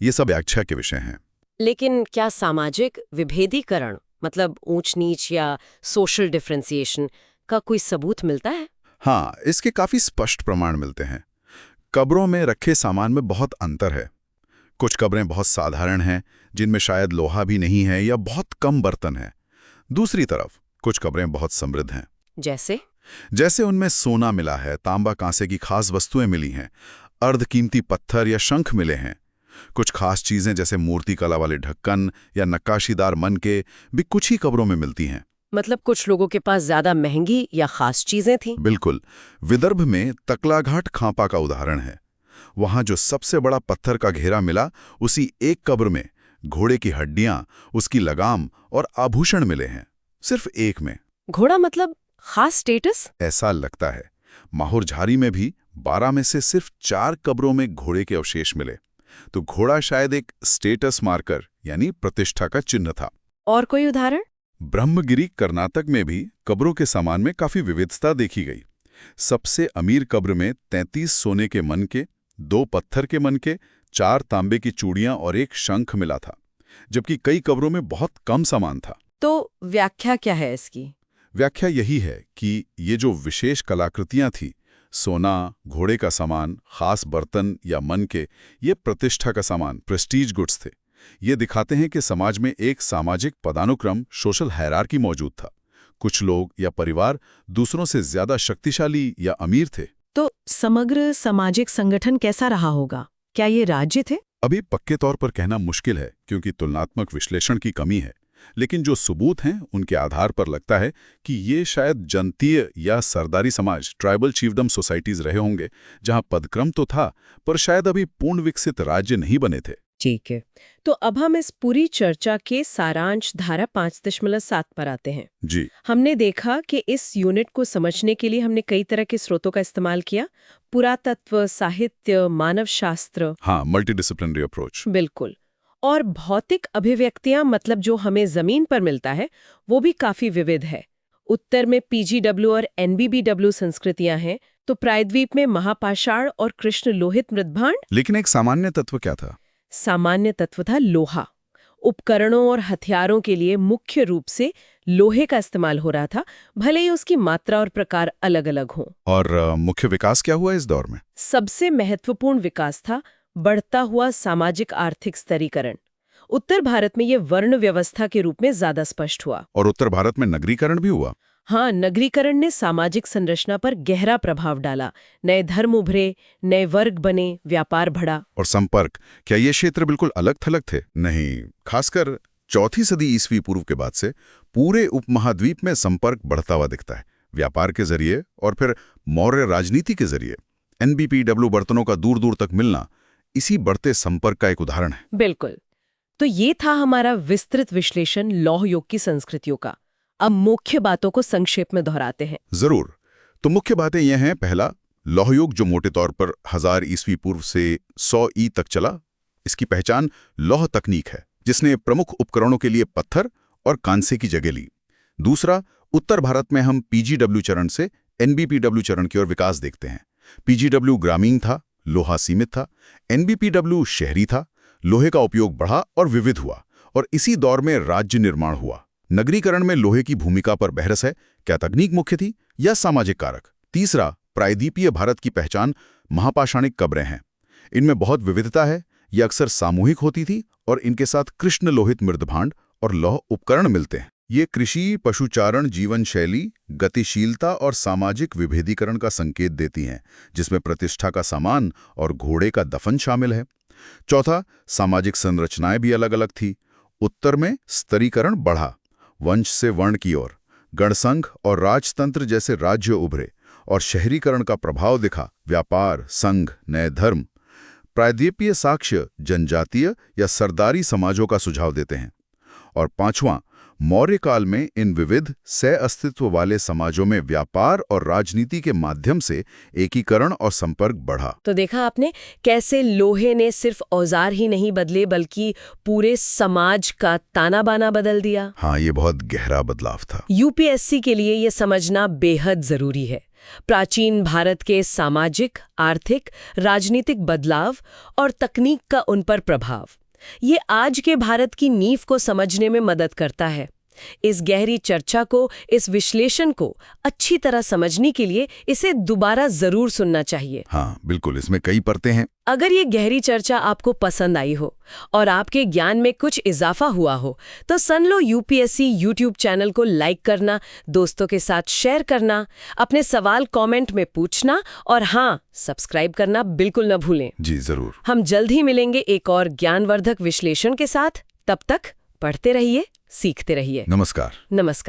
ये सब व्याख्या के विषय हैं। लेकिन क्या सामाजिक विभेदीकरण, मतलब ऊंच नीच या सोशल डिफरेंशिएशन का कोई सबूत मिलता है? हाँ, इसके काफी स्पष्ट प्रमाण मिलते हैं। कब्रों में रखे सामान में बहुत अंतर है। कुछ कब्रें बहुत साधारण हैं, जिनमें शायद लोहा भी नहीं है या बहुत कम बर्तन है। दूसरी तरफ कुछ कब्रें बहुत समृद्ध हैं। जैसे उनमें सोना मिला है, तांबा कांसे की खास वस्तुएं मिली हैं, अर्धकीमती पत्थर या शंख मिले हैं। कुछ खास चीजें जैसे मूर्ति कला वाले ढक्कन या नक्काशीदार मनके भी कुछ ही कब्रों में मिलती हैं। मतलब कुछ लोगों के पास ज्यादा महंगी या खास चीजें थीं? बिल्कुल। विदर्भ में तकलाघाट खांपा का उदाहरण है। वहां जो सबसे बड़ा पत्थर का घेरा मिला, उसी एक कब्र में घोड़े की हड्डियां, उसकी लगाम और आभूषण मिले हैं, सिर्फ एक में। घोड़ा मतलब खास स्टेटस? ऐसा लगता है। माहौर झारी में भी 12 में से सिर्फ 4 कब्रों में घोड़े के अवशेष मिले। तो घोड़ा शायद एक स्टेटस मार्कर यानी प्रतिष्ठा का चिन्ह था। और कोई उदाहरण? ब्रह्मगिरी कर्नाटक में भी कब्रों के सामान में काफी विविधता देखी गई। सबसे अमीर कब्र में 33 सोने के मनके, 2 पत्थर के मनके, 4 तांबे की चूड़ियां और 1 शंख मिला था, जबकि कई कब्रों में बहुत कम सामान था। तो व्याख्या क्या है इसकी? व्याख्या यही है कि ये जो विशेष कलाकृतियां थी, सोना, घोड़े का सामान, खास बर्तन या मनके, ये प्रतिष्ठा का सामान, प्रेस्टीज गुड्स थे। ये दिखाते हैं कि समाज में एक सामाजिक पदानुक्रम, सोशल हायरार्की मौजूद था। कुछ लोग या परिवार दूसरों से ज्यादा शक्तिशाली या अमीर थे। तो समग्र सामाजिक संगठन कैसा रहा होगा? क्या ये राज्य थे? अभी पक्के तौर पर कहना मुश्किल है, क्योंकि तुलनात्मक विश्लेषण की कमी है। लेकिन जो सबूत हैं, उनके आधार पर लगता है कि ये शायद जनतीय या सरदारी समाज, ट्राइबल चीफडम सोसाइटीज रहे होंगे, जहां पदक्रम तो था, पर शायद अभी पूर्ण विकसित राज्य नहीं बने थे। ठीक है, तो अब हम इस पूरी चर्चा के सारांश धारा 5.7 पर आते हैं। जी। हमने देखा कि इस यूनिट को समझने के लिए हमने कई तरह के स्रोतों का इस्तेमाल किया। पुरातत्व, साहित्य, मानव शास्त्र। हाँ, मल्टीडिसिप्लिनरी अप्रोच। बिल्कुल। और भौतिक अभिव्यक्तियां, मतलब जो हमें जमीन पर मिलता है, वो भी काफी विविध है। उत्तर में पीजीडब्ल्यू और एनबीबीडब्ल्यू संस्कृतियां हैं, तो प्रायद्वीप में महापाषाण और कृष्ण लोहित मृद्भांड। लेकिन एक सामान्य तत्व क्या था? सामान्य तत्व था लोहा। उपकरणों और हथियारों के लिए मुख्य रूप से लोहे का इस्तेमाल हो रहा था, भले ही उसकी मात्रा और प्रकार अलग अलग हों। और मुख्य विकास क्या हुआ इस दौर में? सबसे महत्वपूर्ण विकास था बढ़ता हुआ सामाजिक आर्थिक स्तरीकरण। उत्तर भारत में ये वर्ण व्यवस्था के रूप में ज्यादा स्पष्ट हुआ। और उत्तर भारत में नगरीकरण भी हुआ। हाँ, नगरीकरण ने सामाजिक संरचना पर गहरा प्रभाव डाला। नए धर्म उभरे, नए वर्ग बने, व्यापार बढ़ा। और संपर्क, क्या ये क्षेत्र बिल्कुल अलग थलग थे? नहीं, खासकर 4वीं सदी ईस्वी पूर्व के बाद से पूरे उपमहाद्वीप में संपर्क बढ़ता हुआ दिखता है, व्यापार के जरिए और फिर मौर्य राजनीति के जरिए। एनबीपीडब्ल्यू बर्तनों का दूर दूर तक मिलना इसी बढ़ते संपर्क का एक उदाहरण है। बिल्कुल। तो ये था हमारा विस्तृत विश्लेषण लौह युग की संस्कृतियों का। अब मुख्य बातों को संक्षेप में दोहराते हैं। जरूर। तो मुख्य बातें यह हैं, पहला, लौह युग जो मोटे तौर पर 1000 ईस्वी पूर्व से 100 ई तक चला, इसकी पहचान लौह तकनीक है, जिसने प्रमुख उपकरणों के लिए पत्थर और कांसे की जगह ली। दूसरा, उत्तर भारत में हम पीजीडब्ल्यू चरण से एनबीपीडब्ल्यू चरण की ओर विकास देखते हैं। पीजीडब्ल्यू ग्रामीण था, लोहा सीमित था। एनबीपीडब्ल्यू शहरी था, लोहे का उपयोग बढ़ा और विविध हुआ, और इसी दौर में राज्य निर्माण हुआ। नगरीकरण में लोहे की भूमिका पर बहस है, क्या तकनीक मुख्य थी या सामाजिक कारक। तीसरा, प्रायद्वीपीय भारत की पहचान महापाषाणिक कब्रें हैं। इनमें बहुत विविधता है, ये अक्सर सामूहिक होती थी और इनके साथ कृष्ण लोहित मृदभांड और लौह उपकरण मिलते हैं। ये कृषि, पशुचारण, जीवन शैली, गतिशीलता और सामाजिक विभेदीकरण का संकेत देती हैं, जिसमें प्रतिष्ठा का सामान और घोड़े का दफन शामिल है। चौथा, सामाजिक संरचनाएं भी अलग अलग थी। उत्तर में स्तरीकरण बढ़ा, वंश से वर्ण की ओर, गणसंघ और राजतंत्र जैसे राज्य उभरे और शहरीकरण का प्रभाव दिखा, व्यापार, संघ, नए धर्म। प्रायद्वीपीय साक्ष्य जनजातीय या सरदारी समाजों का सुझाव देते हैं। और पांचवां, मौर्य काल में इन विविध सह अस्तित्व वाले समाजों में व्यापार और राजनीति के माध्यम से एकीकरण और संपर्क बढ़ा। तो देखा आपने कैसे लोहे ने सिर्फ औजार ही नहीं बदले बल्कि पूरे समाज का ताना बाना बदल दिया। हाँ, ये बहुत गहरा बदलाव था। यूपीएससी के लिए ये समझना बेहद जरूरी है। प्राचीन भारत के सामाजिक, आर्थिक, राजनीतिक बदलाव और तकनीक का उन पर प्रभाव, ये आज के भारत की नींव को समझने में मदद करता है। इस गहरी चर्चा को, इस विश्लेषण को अच्छी तरह समझने के लिए इसे दोबारा जरूर सुनना चाहिए। हाँ, बिल्कुल, इसमें कई परतें हैं। अगर ये गहरी चर्चा आपको पसंद आई हो और आपके ज्ञान में कुछ इजाफा हुआ हो, तो सन लो यूपीएससी यूट्यूब चैनल को लाइक करना, दोस्तों के साथ शेयर करना, अपने सवाल कमेंट में पूछना और हाँ, सब्सक्राइब करना बिल्कुल न भूलें। जी जरूर। हम जल्द ही मिलेंगे एक और ज्ञानवर्धक विश्लेषण के साथ। तब तक पढ़ते रहिए, सीखते रहिए। नमस्कार। नमस्कार।